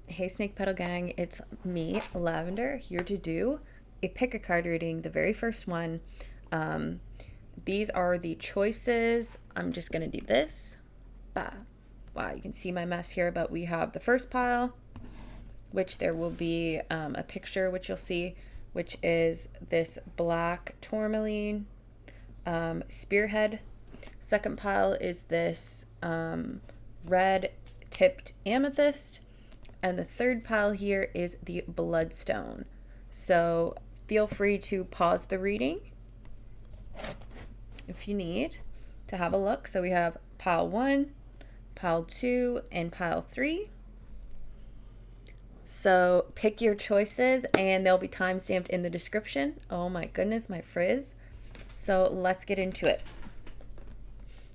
Hey Snake Petal Gang, it's me, Lavender, here to do a pick a card reading, the very first one. Um, these are the choices. I'm just gonna do this. Bah. Wow, you can see my mess here, but we have the first pile, which there will be a picture, which you'll see, which is this black Tourmaline Spearhead. Second pile is this red tipped Amethyst. And the third pile here is the Bloodstone. So feel free to pause the reading if you need to have a look. So we have pile 1, pile 2, and pile 3. So pick your choices and they'll be time stamped in the description. Oh my goodness, my frizz. So let's get into it.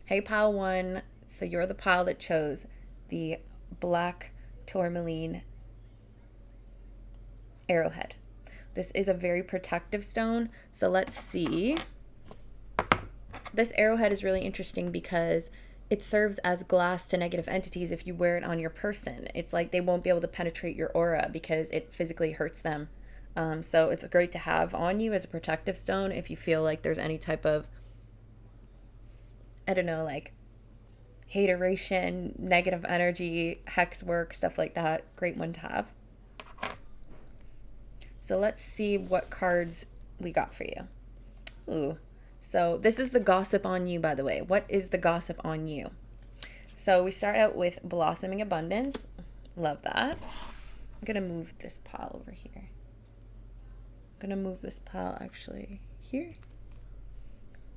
Hey, pile 1. So you're the pile that chose the black Tourmaline arrowhead. This is a very protective stone. So let's see. This arrowhead is really interesting because it serves as glass to negative entities if you wear it on your person. It's like they won't be able to penetrate your aura because it physically hurts them. So it's great to have on you as a protective stone if you feel like there's any type of, I don't know, like hateration, negative energy, hex work, stuff like that. Great one to have. So let's see what cards we got for you. Ooh. So this is the gossip on you, by the way. What is the gossip on you? So we start out with Blossoming Abundance. Love that. I'm going to move this pile over here. I'm going to move this pile actually here.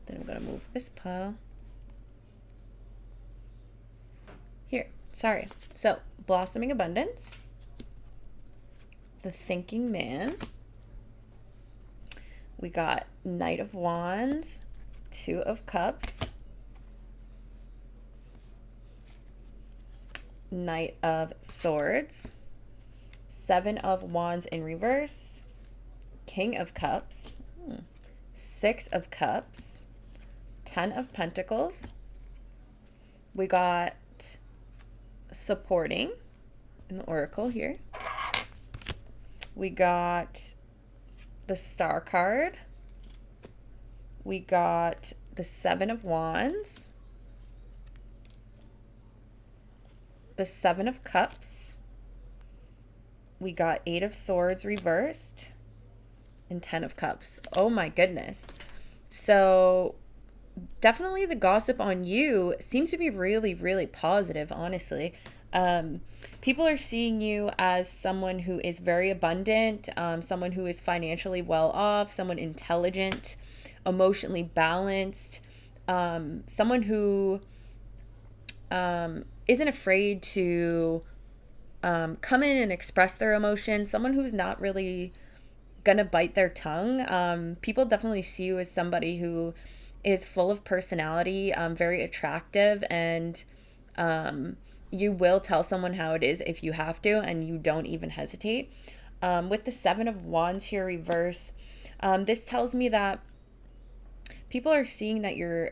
Then I'm going to move this pile here. Sorry. So Blossoming Abundance. The Thinking Man. We got Knight of Wands, Two of Cups, Knight of Swords, Seven of Wands in reverse, King of Cups, Six of Cups, 10 of Pentacles. We got Supporting in the Oracle here. We got the Star card. We got the Seven of Wands, the Seven of Cups. We got Eight of Swords reversed and 10 of Cups. Oh my goodness. So definitely the gossip on you seems to be really, really positive, honestly. People are seeing you as someone who is very abundant, someone who is financially well off, someone intelligent, emotionally balanced, someone who isn't afraid to come in and express their emotions, someone who's not really gonna bite their tongue. People definitely see you as somebody who is full of personality, very attractive, and you will tell someone how it is if you have to, and you don't even hesitate. With the Seven of Wands here reverse, this tells me that people are seeing that you're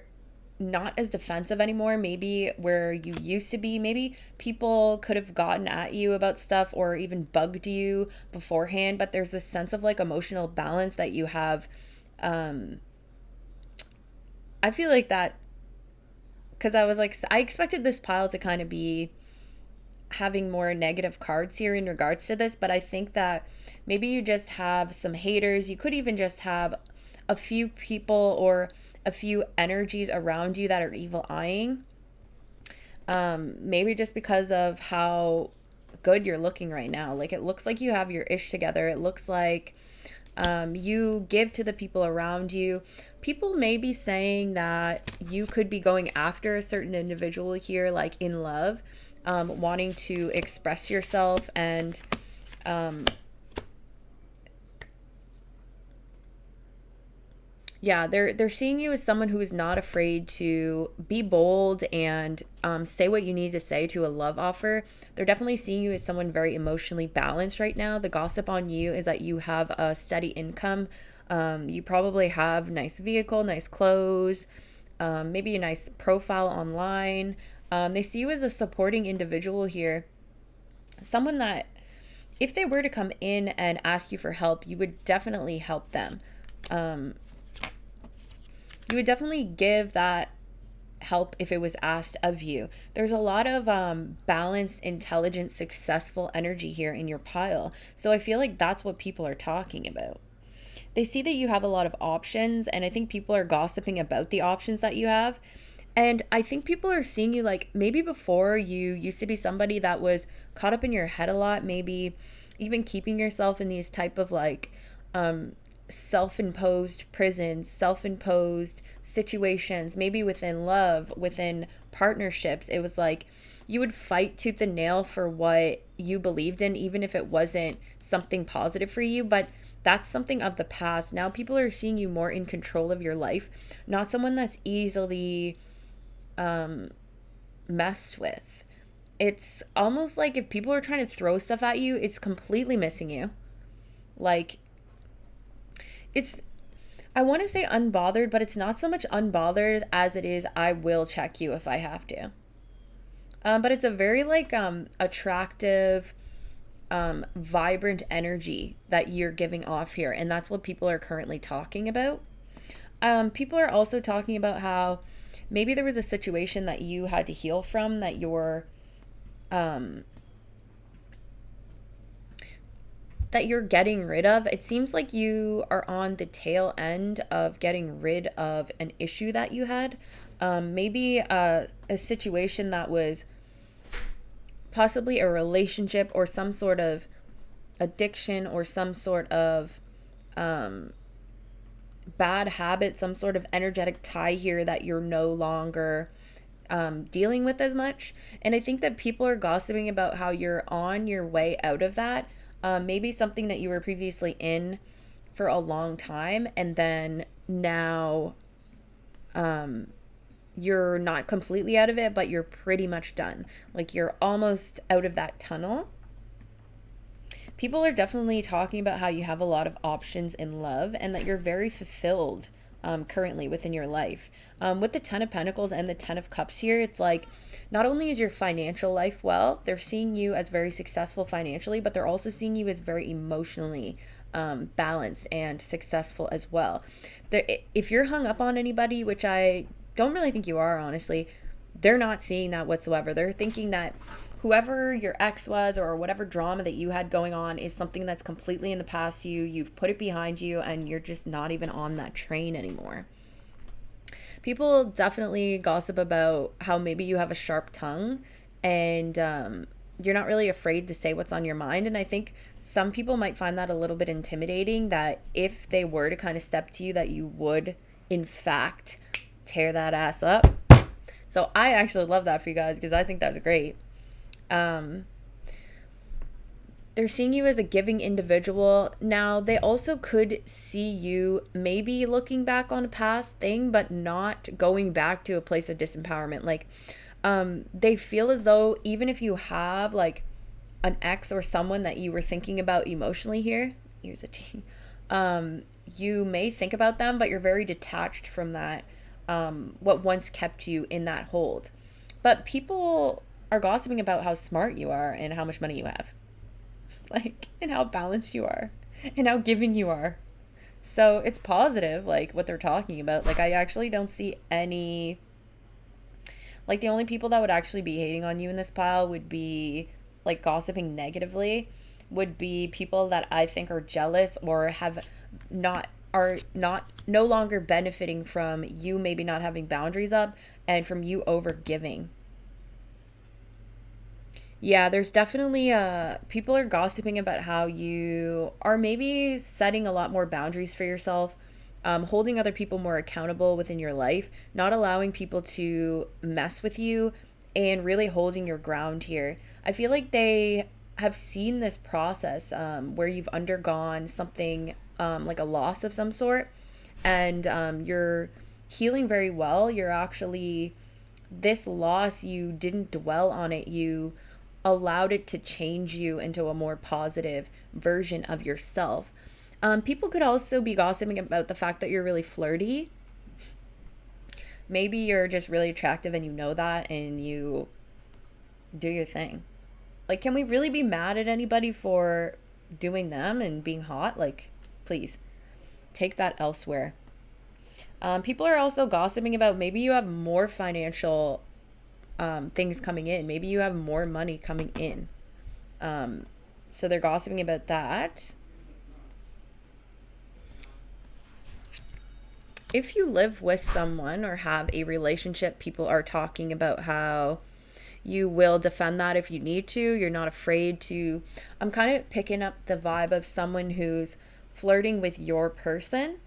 not as defensive anymore, maybe where you used to be. Maybe people could have gotten at you about stuff or even bugged you beforehand, but there's this sense of like emotional balance that you have. I feel like that because I was like, I expected this pile to kind of be having more negative cards here in regards to this, but I think that maybe you just have some haters. You could even just have a few people or a few energies around you that are evil eyeing. Maybe just because of how good you're looking right now. Like it looks like you have your ish together. It looks like you give to the people around you. People may be saying that you could be going after a certain individual here, like in love, wanting to express yourself and yeah, they're seeing you as someone who is not afraid to be bold and say what you need to say to a love offer. They're definitely seeing you as someone very emotionally balanced right now. The gossip on you is that you have a steady income. You probably have nice vehicle, nice clothes, maybe a nice profile online. They see you as a supporting individual here, someone that if they were to come in and ask you for help, you would definitely help them. Um, you would definitely give that help if it was asked of you. There's a lot of balanced, intelligent, successful energy here in your pile. So I feel like that's what people are talking about. They see that you have a lot of options, and I think people are gossiping about the options that you have. And I think people are seeing you like maybe before you used to be somebody that was caught up in your head a lot, maybe even keeping yourself in these type of like um self-imposed prisons, self-imposed situations, maybe within love, within partnerships. It was like you would fight tooth and nail for what you believed in, even if it wasn't something positive for you. But that's something of the past. Now people are seeing you more in control of your life, not someone that's easily messed with. It's almost like if people are trying to throw stuff at you, it's completely missing you. Like, it's, I want to say unbothered, but it's not so much unbothered as it is I will check you if I have to. But it's a very like attractive, vibrant energy that you're giving off here, and that's what people are currently talking about. People are also talking about how maybe there was a situation that you had to heal from um, that you're getting rid of. It seems like you are on the tail end of getting rid of an issue that you had. Maybe a situation that was possibly a relationship or some sort of addiction or some sort of bad habit, some sort of energetic tie here that you're no longer dealing with as much. And I think that people are gossiping about how you're on your way out of that. Maybe something that you were previously in for a long time, and then now you're not completely out of it, but you're pretty much done. Like you're almost out of that tunnel. People are definitely talking about how you have a lot of options in love and that you're very fulfilled currently within your life. With the Ten of Pentacles and the Ten of Cups here, it's like not only is your financial life well, they're seeing you as very successful financially, but they're also seeing you as very emotionally balanced and successful as well. If you're hung up on anybody, which I don't really think you are, honestly, they're not seeing that whatsoever. They're thinking that whoever your ex was or whatever drama that you had going on is something that's completely in the past. You've put it behind you, and you're just not even on that train anymore. People definitely gossip about how maybe you have a sharp tongue, and you're not really afraid to say what's on your mind. And I think some people might find that a little bit intimidating, that if they were to kind of step to you, that you would in fact tear that ass up. So I actually love that for you guys, because I think that's great. They're seeing you as a giving individual. Now, they also could see you maybe looking back on a past thing, but not going back to a place of disempowerment. Like, they feel as though even if you have like an ex or someone that you were thinking about emotionally here, here's a T, you may think about them, but you're very detached from that, what once kept you in that hold. But people are gossiping about how smart you are and how much money you have. Like, and how balanced you are and how giving you are. So it's positive, like what they're talking about. Like, I actually don't see any, like, the only people that would actually be hating on you in this pile would be like gossiping negatively, would be people that I think are jealous or have not, are not, no longer benefiting from you maybe not having boundaries up and from you over giving. Yeah, there's definitely people are gossiping about how you are maybe setting a lot more boundaries for yourself, holding other people more accountable within your life, not allowing people to mess with you, and really holding your ground here. I feel like they have seen this process where you've undergone something like a loss of some sort, and you're healing very well. You're actually, this loss, you didn't dwell on it. You allowed it to change you into a more positive version of yourself. People could also be gossiping about the fact that you're really flirty. Maybe you're just really attractive and you know that, and you do your thing. Like, can we really be mad at anybody for doing them and being hot? Like, please take that elsewhere. People are also gossiping about maybe you have more financial things coming in. Maybe you have more money coming in. So they're gossiping about that. If you live with someone or have a relationship, people are talking about how you will defend that if you need to. You're not afraid to. I'm kind of picking up the vibe of someone who's flirting with your person.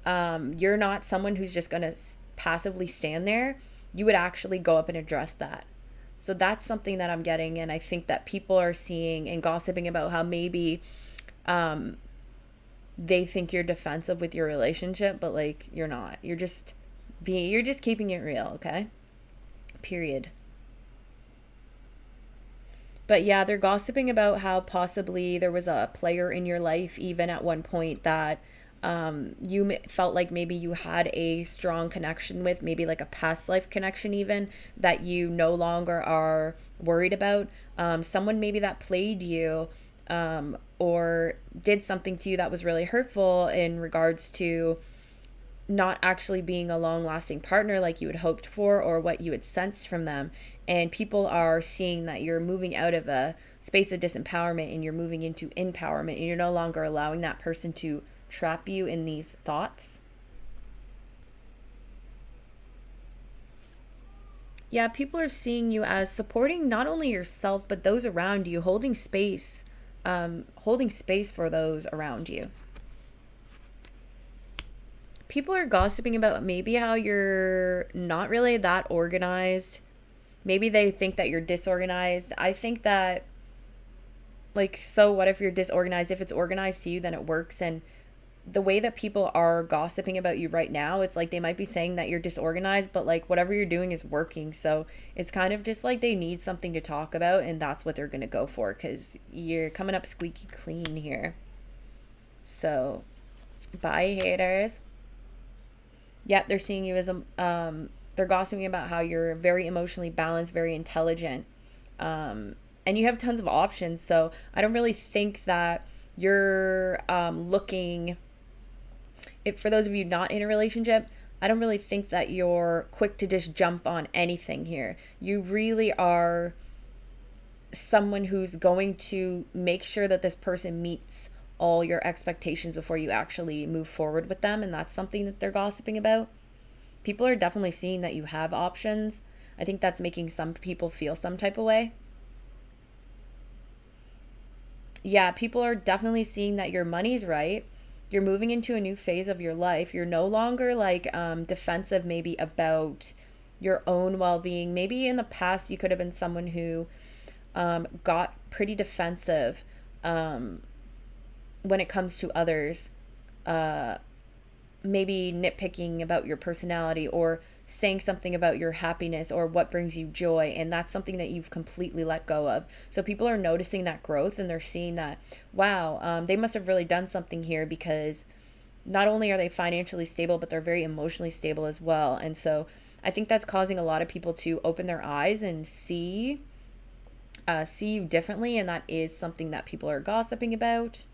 You're not someone who's just going to passively stand there. You would actually go up and address that. So that's something that I'm getting. And I think that people are seeing and gossiping about how maybe they think you're defensive with your relationship, but like you're not. You're just keeping it real, okay? Period. But yeah, they're gossiping about how possibly there was a player in your life, even at one point, that you felt like maybe you had a strong connection with, maybe like a past life connection, even that you no longer are worried about. Someone maybe that played you or did something to you that was really hurtful in regards to not actually being a long lasting partner like you had hoped for or what you had sensed from them. And people are seeing that you're moving out of a space of disempowerment and you're moving into empowerment, and you're no longer allowing that person to trap you in these thoughts. Yeah, people are seeing you as supporting not only yourself but those around you, holding space for those around you. People are gossiping about maybe how you're not really that organized. Maybe they think that you're disorganized. I think that, like, so what if you're disorganized? If it's organized to you, then it works. And the way that people are gossiping about you right now, it's like they might be saying that you're disorganized, but like whatever you're doing is working. So it's kind of just like they need something to talk about, and that's what they're going to go for because you're coming up squeaky clean here. So, bye, haters. Yep, they're seeing you as they're gossiping about how you're very emotionally balanced, very intelligent, and you have tons of options. So I don't really think that you're looking. If for those of you not in a relationship, I don't really think that you're quick to just jump on anything here. You really are someone who's going to make sure that this person meets all your expectations before you actually move forward with them, and that's something that they're gossiping about. People are definitely seeing that you have options. I think that's making some people feel some type of way. Yeah, people are definitely seeing that your money's right. You're moving into a new phase of your life. You're no longer like defensive maybe about your own well-being. Maybe in the past you could have been someone who got pretty defensive when it comes to others, maybe nitpicking about your personality or saying something about your happiness or what brings you joy, and that's something that you've completely let go of. So people are noticing that growth, and they're seeing that, wow, they must have really done something here, because not only are they financially stable, but they're very emotionally stable as well. And so I think that's causing a lot of people to open their eyes and see you differently, and that is something that people are gossiping about.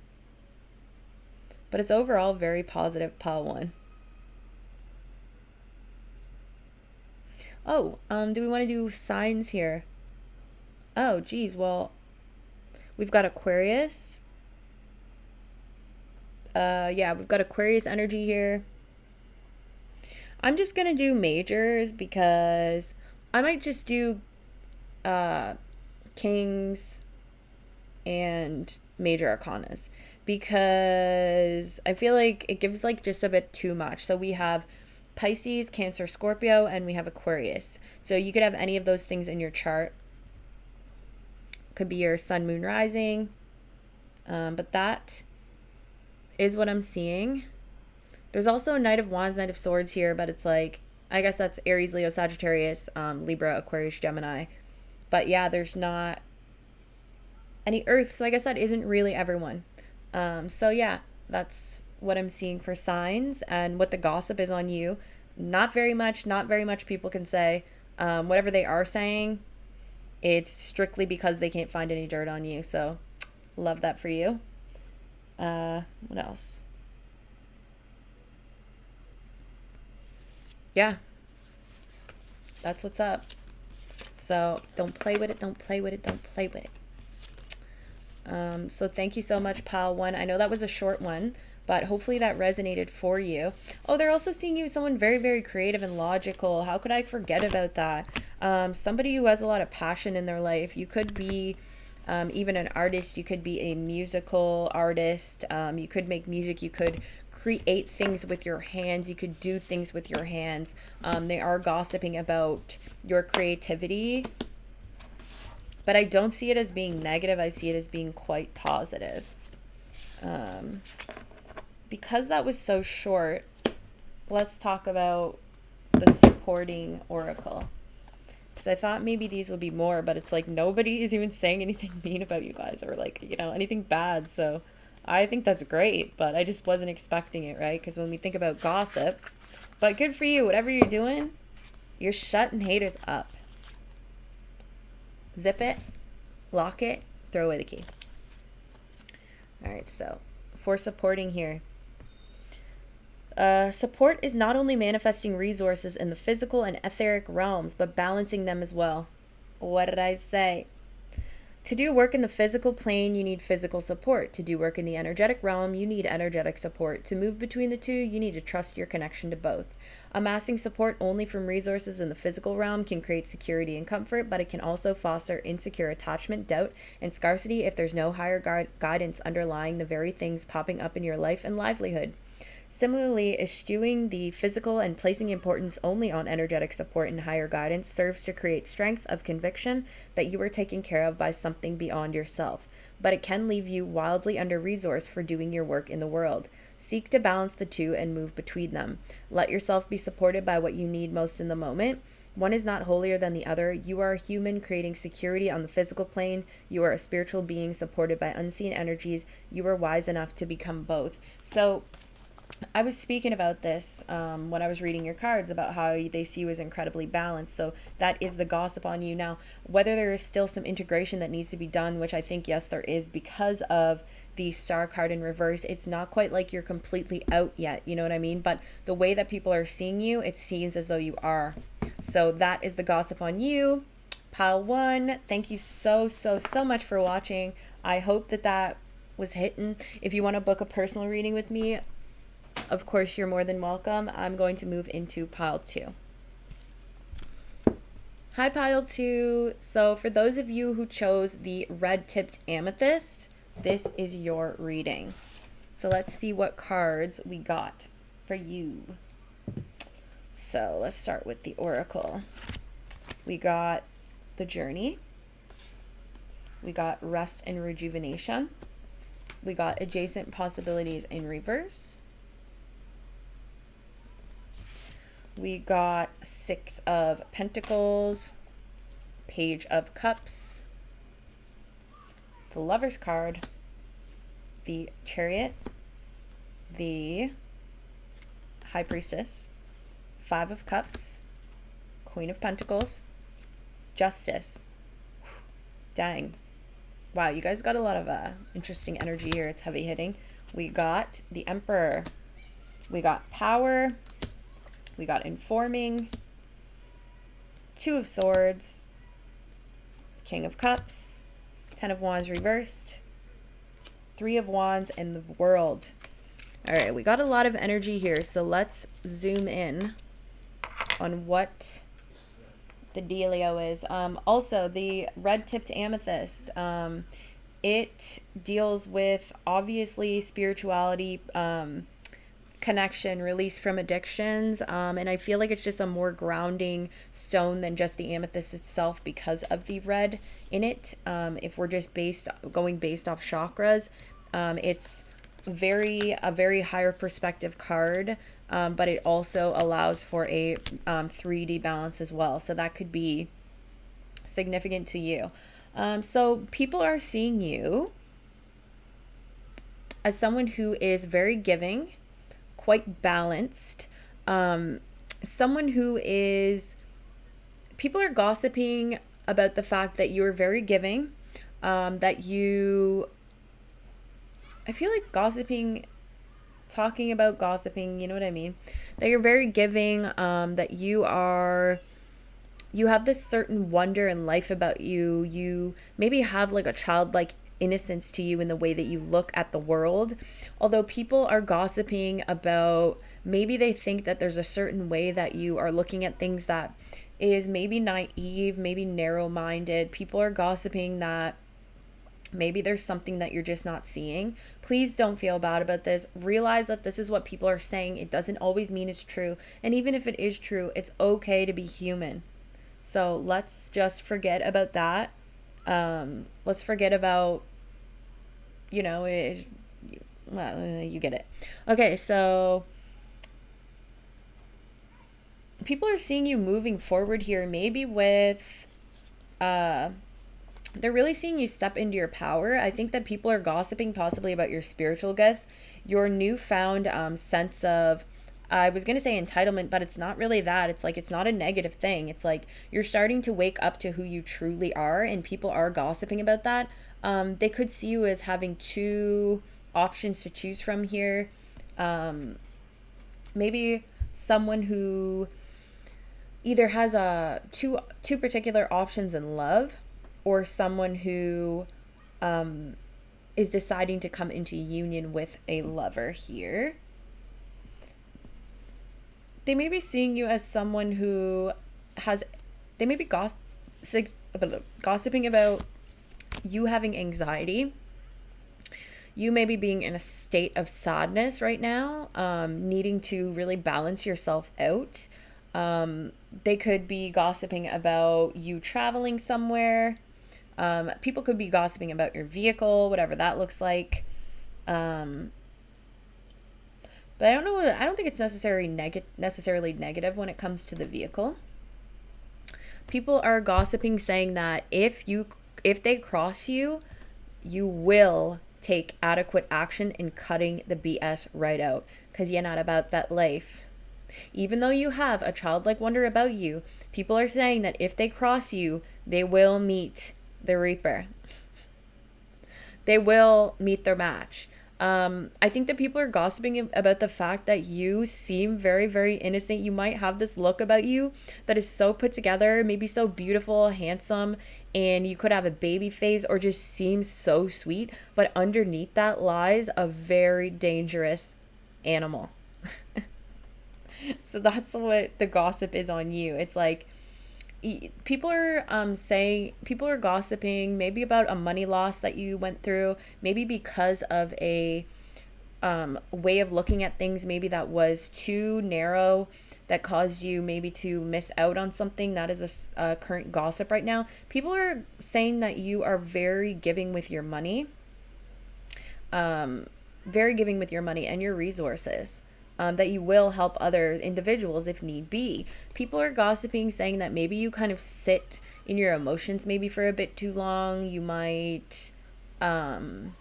But it's overall very positive, pile one. Oh, do we want to do signs here? Oh, geez, well, we've got Aquarius. Yeah, we've got Aquarius energy here. I'm just gonna do majors because I might just do kings and major arcanas, because I feel like it gives like just a bit too much. So we have Pisces, Cancer, Scorpio, and we have Aquarius. So you could have any of those things in your chart. Could be your sun, moon, rising. But that is what I'm seeing. There's also a Knight of Wands, Knight of Swords here, but it's like, I guess that's Aries, Leo, Sagittarius, Libra, Aquarius, Gemini. But yeah, there's not any Earth, so I guess that isn't really everyone. So yeah, that's what I'm seeing for signs, and what the gossip is on you. Not very much people can say. Whatever they are saying, it's strictly because they can't find any dirt on you. So love that for you. What else? Yeah, that's what's up. So don't play with it, don't play with it, don't play with it. So thank you so much, Pal One. I know that was a short one, but hopefully that resonated for you. Oh, they're also seeing you as someone very, very creative and logical. How could I forget about that? Somebody who has a lot of passion in their life. You could be even an artist. You could be a musical artist. You could make music. You could create things with your hands. You could do things with your hands. They are gossiping about your creativity, but I don't see it as being negative. I see it as being quite positive. Because that was so short, let's talk about the supporting oracle. Because I thought maybe these would be more, but it's like nobody is even saying anything mean about you guys or like, you know, anything bad. So I think that's great, but I just wasn't expecting it, right? Because when we think about gossip, but good for you, whatever you're doing, you're shutting haters up. Zip it, lock it, throw away the key. All right, so for supporting here, support is not only manifesting resources in the physical and etheric realms, but balancing them as well. What did I say? To do work in the physical plane, you need physical support. To do work in the energetic realm, you need energetic support. To move between the two, you need to trust your connection to both. Amassing support only from resources in the physical realm can create security and comfort, but it can also foster insecure attachment, doubt, and scarcity if there's no higher guidance underlying the very things popping up in your life and livelihood. Similarly, eschewing the physical and placing importance only on energetic support and higher guidance serves to create strength of conviction that you are taken care of by something beyond yourself, but it can leave you wildly under-resourced for doing your work in the world. Seek to balance the two and move between them. Let yourself be supported by what you need most in the moment. One is not holier than the other. You are a human creating security on the physical plane. You are a spiritual being supported by unseen energies. You are wise enough to become both. So I was speaking about this when I was reading your cards about how they see you as incredibly balanced. So that is the gossip on you. Now, whether there is still some integration that needs to be done, which I think, yes, there is because of the star card in reverse, it's not quite like you're completely out yet. You know what I mean? But the way that people are seeing you, it seems as though you are. So that is the gossip on you. Pile one, thank you so much for watching. I hope that was hitting. If you want to book a personal reading with me, of course, you're more than welcome. I'm going to move into pile 2. Hi, pile 2. So for those of you who chose the red-tipped amethyst, this is your reading. So let's see what cards we got for you. So let's start with the oracle. We got the journey. We got rest and rejuvenation. We got adjacent possibilities in reverse. We got 6 of Pentacles, Page of Cups, the Lover's card, the Chariot, the High Priestess, 5 of Cups, Queen of Pentacles, Justice. Dang. Wow, you guys got a lot of interesting energy here. It's heavy hitting. We got the Emperor. We got Power. We got Informing, 2 of Swords, King of Cups, 10 of Wands reversed, 3 of Wands, and the World. All right, we got a lot of energy here, so let's zoom in on what the dealio is. Also, the red-tipped amethyst, it deals with, obviously, spirituality, connection, release from addictions, and I feel like it's just a more grounding stone than just the amethyst itself because of the red in it. If we're just going based off chakras, it's a very higher perspective card, but it also allows for a 3D balance as well, so that could be significant to you. So people are seeing you as someone who is very giving, quite balanced, someone who is, people are gossiping about the fact that you're very giving, that you, I feel like gossiping, talking about gossiping, you know what I mean? That you're very giving, that you have this certain wonder in life about you. You maybe have like a childlike innocence to you in the way that you look at the world. Although people are gossiping about, maybe they think that there's a certain way that you are looking at things that is maybe naive, maybe narrow minded. People are gossiping that maybe there's something that you're just not seeing. Please don't feel bad about this. Realize that this is what people are saying. It doesn't always mean it's true. And even if it is true, it's okay to be human. So let's just forget about that. Let's forget about, well, you get it. Okay, so people are seeing you moving forward here, maybe with, they're really seeing you step into your power. I think that people are gossiping possibly about your spiritual gifts, your newfound sense of, I was going to say entitlement, but it's not really that. It's like, it's not a negative thing. It's like you're starting to wake up to who you truly are, and people are gossiping about that. They could see you as having two options to choose from here. Maybe someone who either has two particular options in love, or someone who is deciding to come into union with a lover here. They may be seeing you as someone who has, they may be gossiping about you having anxiety. You may be being in a state of sadness right now, needing to really balance yourself out. They could be gossiping about you traveling somewhere. People could be gossiping about your vehicle, whatever that looks like. But I don't know. I don't think it's necessarily negative when it comes to the vehicle. People are gossiping, saying that if they cross you, you will take adequate action in cutting the BS right out, because you're not about that life. Even though you have a childlike wonder about you, people are saying that if they cross you, they will meet the Reaper. They will meet their match. I think that people are gossiping about the fact that you seem very, very innocent. You might have this look about you that is so put together, maybe so beautiful, handsome, and you could have a baby face or just seem so sweet. But underneath that lies a very dangerous animal. So that's what the gossip is on you. It's like, people are gossiping maybe about a money loss that you went through, maybe because of a way of looking at things maybe that was too narrow, that caused you maybe to miss out on something. That is a current gossip right now. People are saying that you are very giving with your money, and your resources. That you will help other individuals if need be. People are gossiping, saying that maybe you kind of sit in your emotions maybe for a bit too long. You might dwell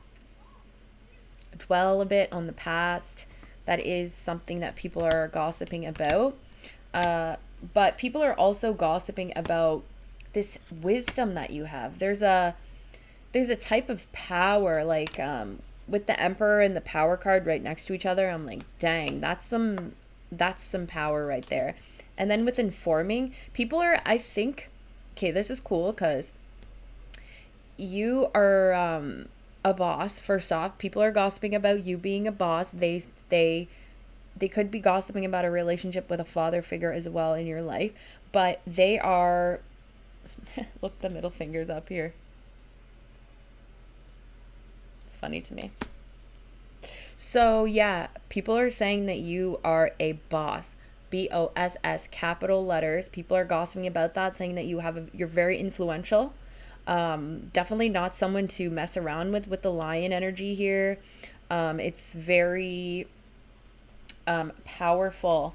a bit on the past. That is something that people are gossiping about. But people are also gossiping about this wisdom that you have. There's a type of power, like with the Emperor and the Power card right next to each other. I'm like, dang, that's some power right there. And then with informing, people are, I think, okay, this is cool because you are a boss. First off, people are gossiping about you being a boss. They could be gossiping about a relationship with a father figure as well in your life, but they are look, the middle fingers up here. It's funny to me. So yeah, people are saying that you are a boss. BOSS, capital letters. People are gossiping about that, saying that you're very influential. Definitely not someone to mess around with the lion energy here. It's very powerful.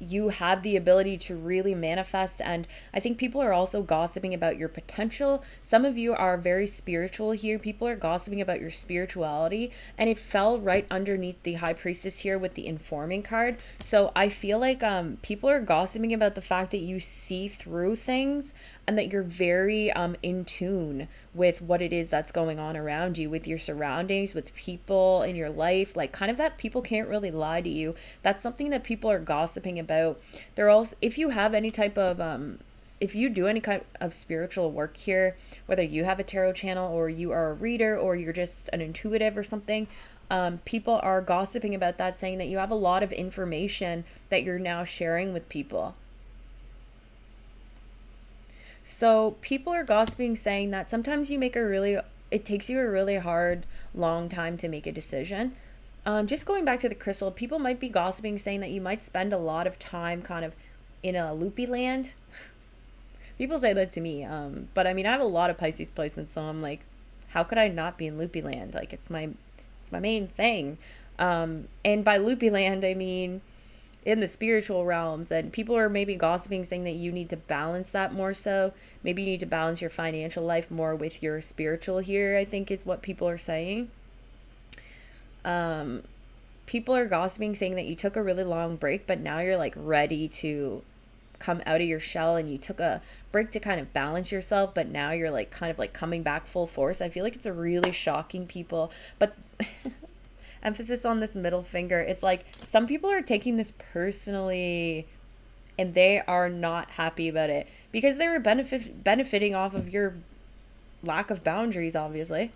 You have the ability to really manifest, and I think people are also gossiping about your potential. Some of you are very spiritual here. People are gossiping about your spirituality, and it fell right underneath the High Priestess here with the informing card. So I feel like people are gossiping about the fact that you see through things. and that you're very in tune with what it is that's going on around you, with your surroundings, with people in your life, like kind of that people can't really lie to you. That's something that people are gossiping about. They're also, if you have any type of if you do any kind of spiritual work here, whether you have a tarot channel or you are a reader or you're just an intuitive or something, people are gossiping about that, saying that you have a lot of information that you're now sharing with people. So people are gossiping, saying that sometimes it takes you a really hard, long time to make a decision. Just going back to the crystal, people might be gossiping, saying that you might spend a lot of time kind of in a loopy land. People say that to me. But I mean, I have a lot of Pisces placements, so I'm like, how could I not be in loopy land? Like, it's my main thing. And by loopy land, I mean in the spiritual realms, and people are maybe gossiping, saying that you need to balance that more. So maybe you need to balance your financial life more with your spiritual here, I think is what people are saying. People are gossiping, saying that you took a really long break, but now you're like ready to come out of your shell, and you took a break to kind of balance yourself, but now you're like kind of like coming back full force. I feel like it's a really shocking people, but emphasis on this middle finger. It's like some people are taking this personally, and they are not happy about it because they were benefiting off of your lack of boundaries, obviously.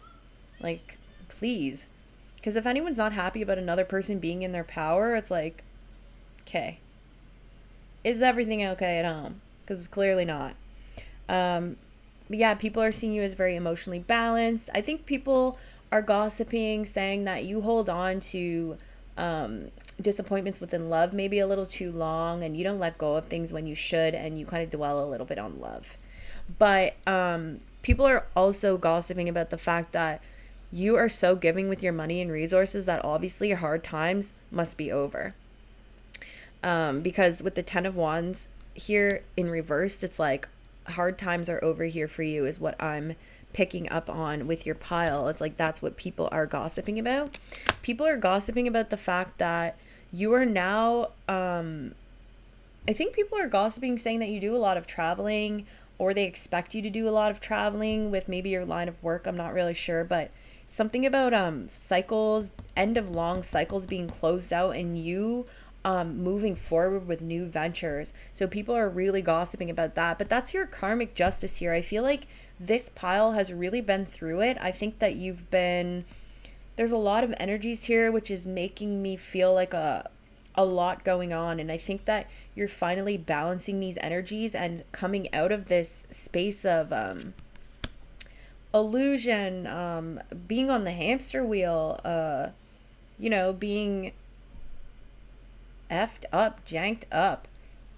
Like, please. Because if anyone's not happy about another person being in their power, it's like, okay, is everything okay at home? Because it's clearly not. But yeah, people are seeing you as very emotionally balanced. I think people are gossiping, saying that you hold on to disappointments within love maybe a little too long, and you don't let go of things when you should, and you kind of dwell a little bit on love. But people are also gossiping about the fact that you are so giving with your money and resources that obviously hard times must be over. Because with the 10 of Wands here in reverse, it's like hard times are over here for you is what I'm picking up on with your pile. It's like that's what people are gossiping about. People are gossiping about the fact that you are now I think people are gossiping, saying that you do a lot of traveling, or they expect you to do a lot of traveling with maybe your line of work. I'm not really sure, but something about cycles, end of long cycles being closed out, and you moving forward with new ventures. So people are really gossiping about that, but that's your karmic justice here. I feel like this pile has really been through it. I think that there's a lot of energies here, which is making me feel like a lot going on. And I think that you're finally balancing these energies and coming out of this space of illusion, being on the hamster wheel, being effed up, janked up,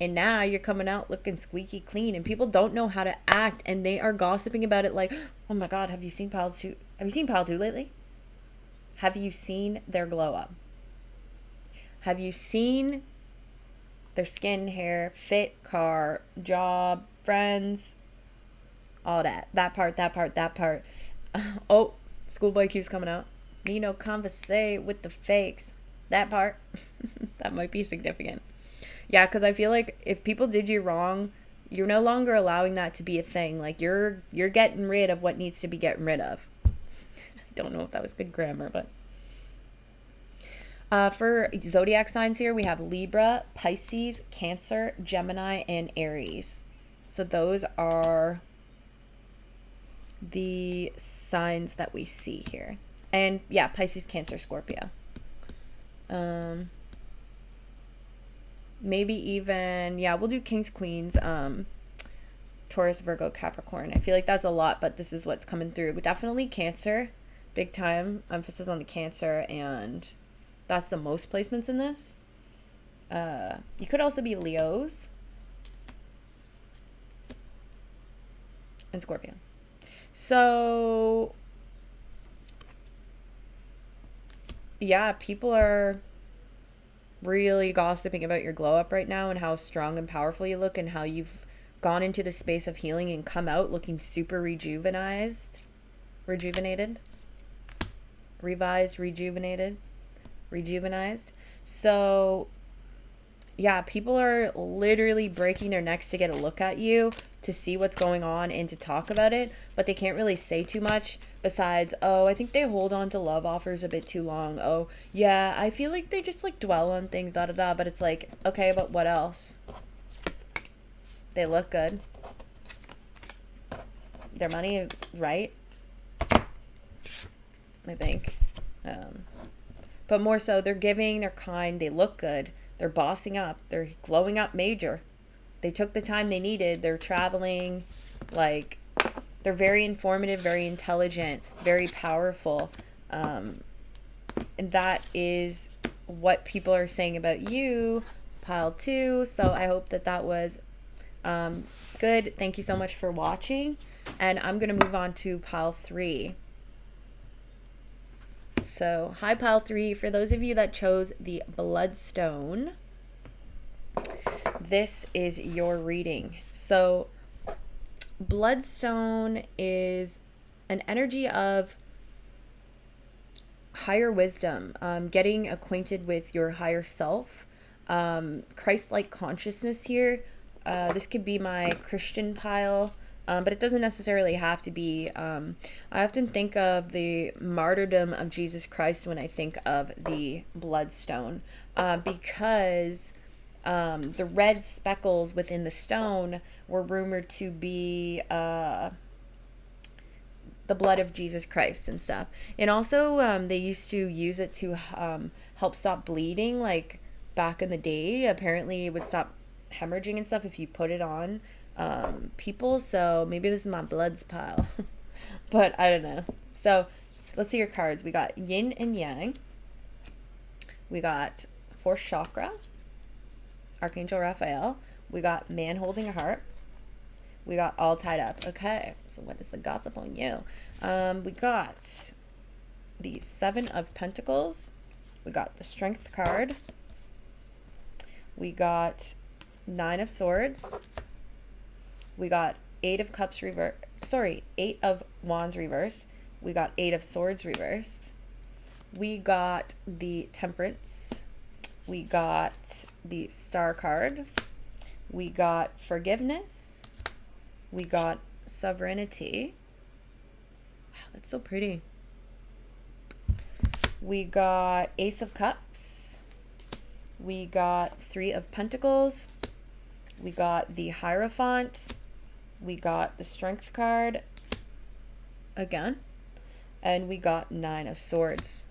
and now you're coming out looking squeaky clean, and people don't know how to act, and they are gossiping about it like, oh my god, have you seen Pile 2 lately? Have you seen their glow up? Have you seen their skin, hair, fit, car, job, friends, all that part? Oh, Schoolboy Q's coming out. Conversate with the fakes. That part. That might be significant. Yeah, because I feel like if people did you wrong, you're no longer allowing that to be a thing. Like, you're getting rid of what needs to be getting rid of. I don't know if that was good grammar, but for zodiac signs here, we have Libra, Pisces, Cancer, Gemini, and Aries. So those are the signs that we see here. And yeah, Pisces, Cancer, Scorpio. Maybe even, yeah, we'll do Kings, Queens, Taurus, Virgo, Capricorn. I feel like that's a lot, but this is what's coming through. But definitely Cancer, big time emphasis on the Cancer, and that's the most placements in this. You could also be Leos and Scorpio. So yeah, people are really gossiping about your glow up right now, and how strong and powerful you look, and how you've gone into the space of healing and come out looking super rejuvenated, rejuvenized. So yeah, people are literally breaking their necks to get a look at you, to see what's going on and to talk about it, but they can't really say too much besides, oh, I think they hold on to love offers a bit too long. Oh, yeah, I feel like they just like dwell on things, da da da. But it's like, okay, but what else? They look good. Their money is right, I think. But more so, they're giving, they're kind, they look good, they're bossing up, they're glowing up major. They took the time they needed, they're traveling, like, they're very informative, very intelligent, very powerful. And that is what people are saying about you, pile 2. So I hope that that was good. Thank you so much for watching. And I'm going to move on to pile 3. So, hi pile 3. For those of you that chose the Bloodstone, this is your reading. So, Bloodstone is an energy of higher wisdom, getting acquainted with your higher self, Christ-like consciousness here. This could be my Christian pile. But it doesn't necessarily have to be. I often think of the martyrdom of Jesus Christ when I think of the Bloodstone, because the red speckles within the stone were rumored to be the blood of Jesus Christ and stuff. And also, they used to use it to help stop bleeding, like back in the day. Apparently, it would stop hemorrhaging and stuff if you put it on people. So maybe this is my bloods pile. But I don't know. So let's see your cards. We got yin and yang. We got fourth chakra, Archangel Raphael. We got man holding a heart. We got all tied up. Okay, so what is the gossip on you? We got the 7 of Pentacles. We got the Strength card. We got 9 of Swords. We got 8 of Cups reversed. Sorry, 8 of Wands reversed. We got 8 of Swords reversed. We got the Temperance. We got the Star card. We got Forgiveness. We got Sovereignty. Wow, that's so pretty. We got Ace of Cups. We got 3 of Pentacles. We got the Hierophant. We got the Strength card again. And we got 9 of Swords.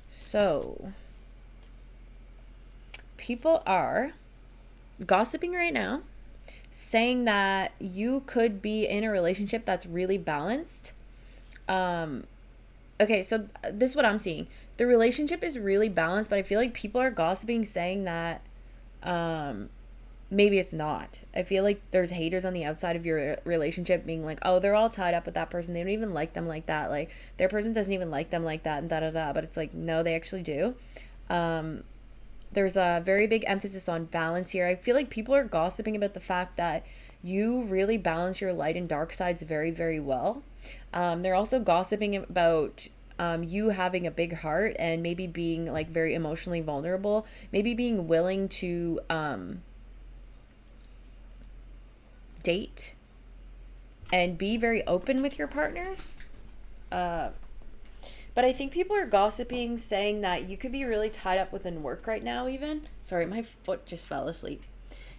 So, people are gossiping right now, saying that you could be in a relationship that's really balanced. Okay, so this is what I'm seeing. The relationship is really balanced, but I feel like people are gossiping, saying that maybe it's not. I feel like there's haters on the outside of your relationship being like, oh, they're all tied up with that person. They don't even like them like that. Like, their person doesn't even like them like that and da-da-da. But it's like, no, they actually do. There's a very big emphasis on balance here. I feel like people are gossiping about the fact that you really balance your light and dark sides very, very well. They're also gossiping about you having a big heart and maybe being like very emotionally vulnerable, maybe being willing to date and be very open with your partners. But I think people are gossiping, saying that you could be really tied up within work right now even. Sorry, my foot just fell asleep.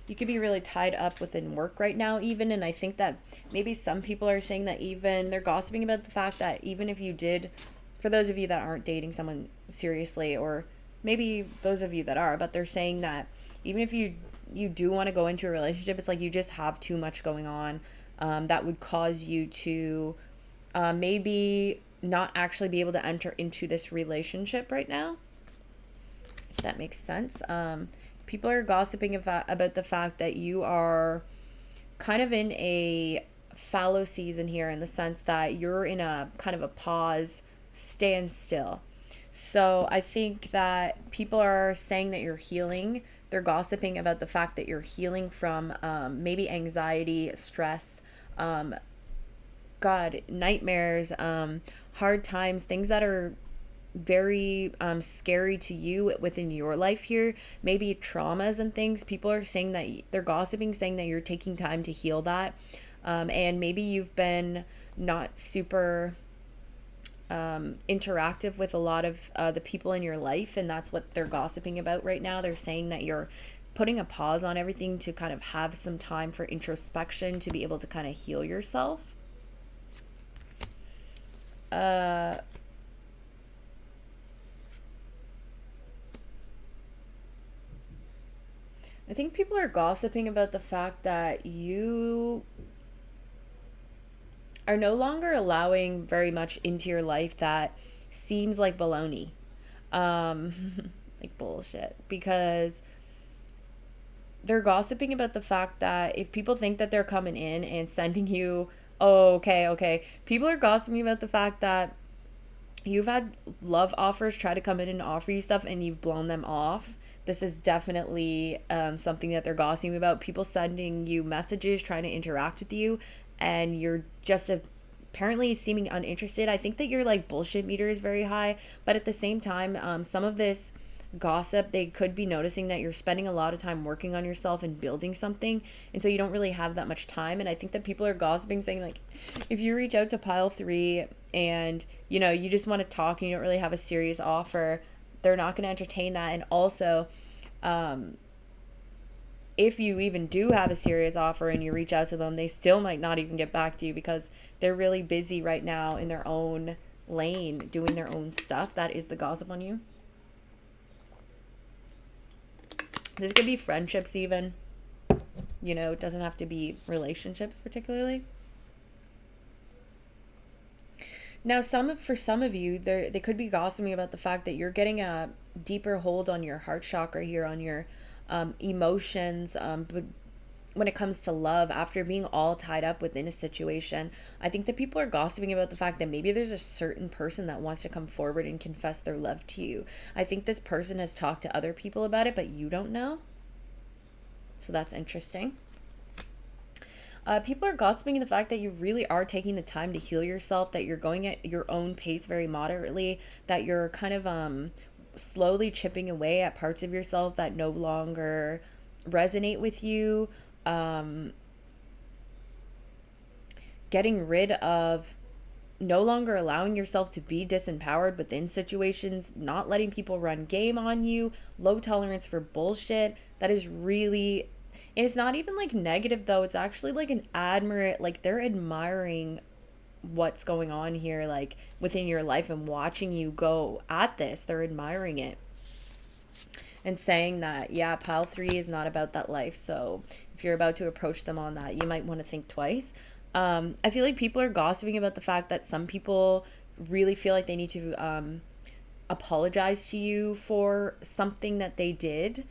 You could be really tied up within work right now even, and I think that maybe some people are saying that even they're gossiping about the fact that even if you did, for those of you that aren't dating someone seriously, or maybe those of you that are, but they're saying that even if you do want to go into a relationship, it's like you just have too much going on that would cause you to maybe not actually be able to enter into this relationship right now, if that makes sense. People are gossiping about the fact that you are kind of in a fallow season here, in the sense that you're in a kind of a pause, standstill. So I think that people are saying that you're healing. They're gossiping about the fact that you're healing from maybe anxiety, stress, nightmares, hard times, things that are very scary to you within your life here, maybe traumas and things. People are saying that they're gossiping, saying that you're taking time to heal that. And maybe you've been not super interactive with a lot of the people in your life, and that's what they're gossiping about right now. They're saying that you're putting a pause on everything to kind of have some time for introspection to be able to kind of heal yourself. I think people are gossiping about the fact that you are no longer allowing very much into your life that seems like baloney. Um, like bullshit. Because they're gossiping about the fact that if people think that they're coming in and sending you, oh, okay. People are gossiping about the fact that you've had love offers try to come in and offer you stuff and you've blown them off. This is definitely something that they're gossiping about. People sending you messages, trying to interact with you, and you're just apparently seeming uninterested. I think that your like bullshit meter is very high, but at the same time, some of this gossip, they could be noticing that you're spending a lot of time working on yourself and building something, and so you don't really have that much time. And I think that people are gossiping, saying like, if you reach out to pile 3 and you just want to talk and you don't really have a serious offer, they're not going to entertain that. And also, if you even do have a serious offer and you reach out to them, they still might not even get back to you because they're really busy right now in their own lane doing their own stuff. That is the gossip on you. This could be friendships even. It doesn't have to be relationships particularly. Now, for some of you, they could be gossiping about the fact that you're getting a deeper hold on your heart chakra here, on your emotions, but when it comes to love, after being all tied up within a situation, I think that people are gossiping about the fact that maybe there's a certain person that wants to come forward and confess their love to you. I think this person has talked to other people about it, but you don't know. So that's interesting. People are gossiping the fact that you really are taking the time to heal yourself, that you're going at your own pace very moderately, that you're kind of slowly chipping away at parts of yourself that no longer resonate with you, getting rid of, no longer allowing yourself to be disempowered within situations, not letting people run game on you, low tolerance for bullshit. That is really, and it's not even like negative though, it's actually like like they're admiring what's going on here, like within your life, and watching you go at this. They're admiring it and saying that, yeah, pile 3 is not about that life. So if you're about to approach them on that, you might want to think twice. I feel like people are gossiping about the fact that some people really feel like they need to apologize to you for something that they did,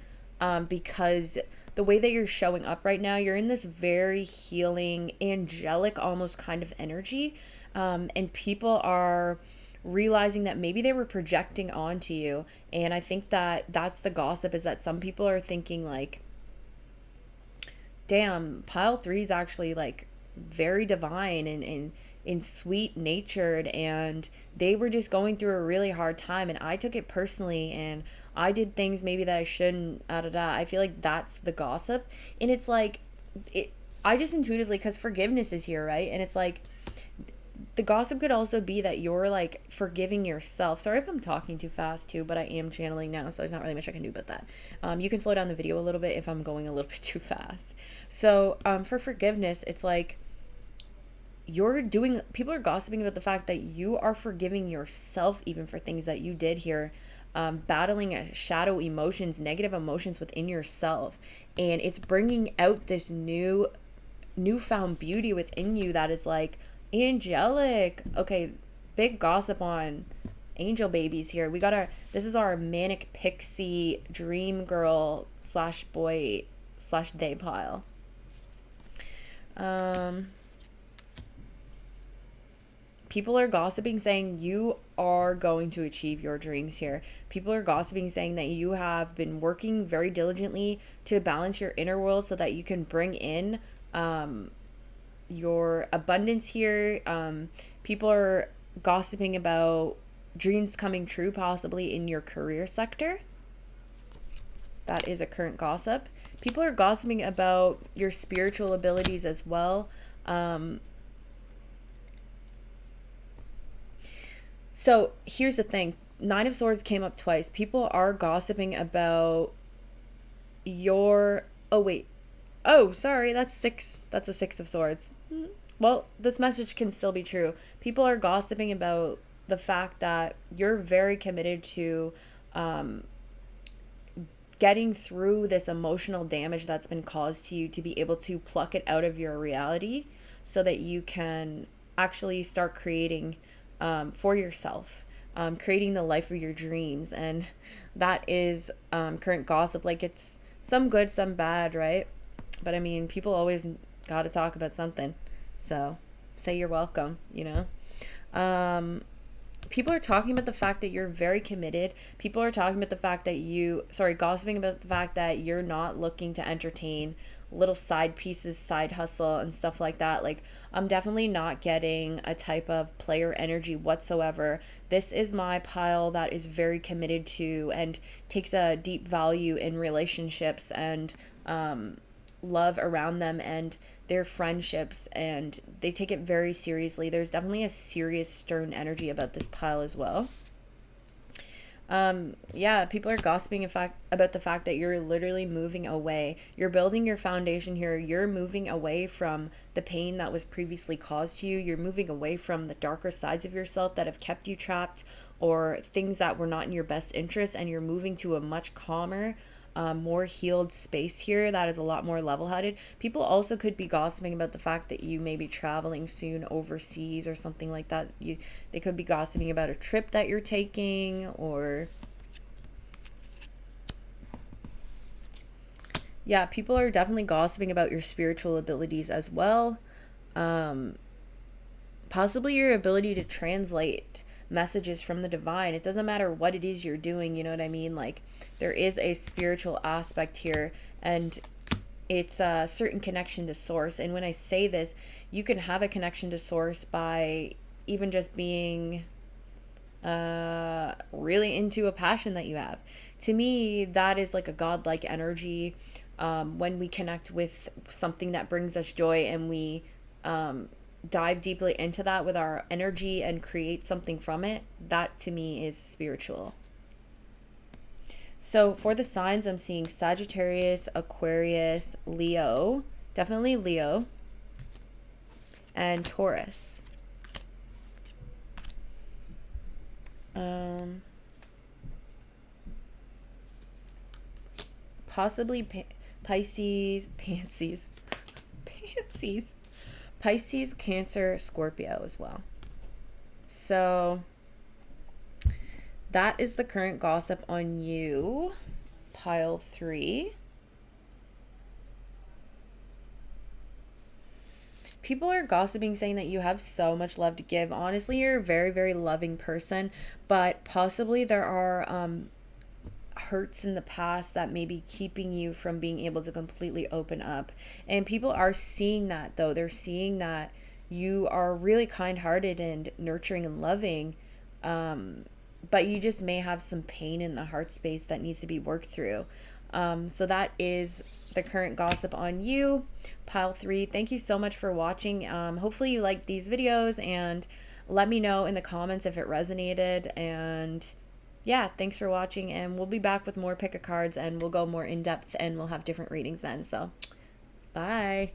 because the way that you're showing up right now, you're in this very healing, angelic, almost kind of energy, and people are realizing that maybe they were projecting onto you. And I think that that's the gossip, is that some people are thinking like, damn, pile 3 is actually like very divine and sweet natured, and they were just going through a really hard time and I took it personally and I did things maybe that I shouldn't. I feel like that's the gossip. And it's like, I just intuitively, because forgiveness is here, right? And it's like, the gossip could also be that you're like forgiving yourself. Sorry if I'm talking too fast too, but I am channeling now, so there's not really much I can do about that. You can slow down the video a little bit if I'm going a little bit too fast. So for forgiveness, it's like people are gossiping about the fact that you are forgiving yourself even for things that you did here, battling shadow emotions, negative emotions within yourself, and it's bringing out this newfound beauty within you that is like angelic. Okay, big gossip on angel babies here. This is our manic pixie dream girl slash boy slash they pile. People are gossiping saying you are going to achieve your dreams here. People are gossiping saying that you have been working very diligently to balance your inner world so that you can bring in your abundance here. People are gossiping about dreams coming true, possibly in your career sector. That is a current gossip. People are gossiping about your spiritual abilities as well. So here's the thing. Nine of Swords came up twice. People are gossiping about your... Oh, wait. Oh, sorry. That's six. That's a Six of Swords. Well, this message can still be true. People are gossiping about the fact that you're very committed to getting through this emotional damage that's been caused to you, to be able to pluck it out of your reality so that you can actually start creating for yourself, creating the life of your dreams. And that is current gossip. Like, it's some good, some bad, right? But I mean, people always got to talk about something. So say you're welcome, you know? People are talking about the fact that you're very committed. People are talking about the fact that gossiping about the fact that you're not looking to entertain little side pieces, side hustle, and stuff like that. Like, I'm definitely not getting a type of player energy whatsoever. This is my pile that is very committed to and takes a deep value in relationships and love around them and their friendships, and they take it very seriously. There's definitely a serious, stern energy about this pile as well. Yeah, people are gossiping about the fact that you're literally moving away. You're building your foundation here. You're moving away from the pain that was previously caused to you. You're moving away from the darker sides of yourself that have kept you trapped, or things that were not in your best interest, and you're moving to a much calmer, more healed space here that is a lot more level-headed. People also could be gossiping about the fact that you may be traveling soon overseas or something like that. They could be gossiping about a trip that you're taking, or yeah, people are definitely gossiping about your spiritual abilities as well. Possibly your ability to translate messages from the divine. It doesn't matter what it is you're doing, you know what I mean? Like, there is a spiritual aspect here, and it's a certain connection to source. And when I say this, you can have a connection to source by even just being really into a passion that you have. To me, that is like a godlike energy. When we connect with something that brings us joy, and we dive deeply into that with our energy and create something from it, that to me is spiritual. So for the signs, I'm seeing Sagittarius, Aquarius, Leo, definitely Leo, and Taurus. Possibly Pisces, Pisces, Cancer, Scorpio as well. So that is the current gossip on you, pile 3. People are gossiping, saying that you have so much love to give. Honestly, you're a very, very loving person, but possibly there are hurts in the past that may be keeping you from being able to completely open up. And people are seeing that, though. They're seeing that you are really kind-hearted and nurturing and loving, but you just may have some pain in the heart space that needs to be worked through. So that is the current gossip on you, pile 3. Thank you so much for watching. Hopefully you liked these videos, and let me know in the comments if it resonated. And yeah, thanks for watching, and we'll be back with more pick a cards, and we'll go more in depth, and we'll have different readings then. So bye.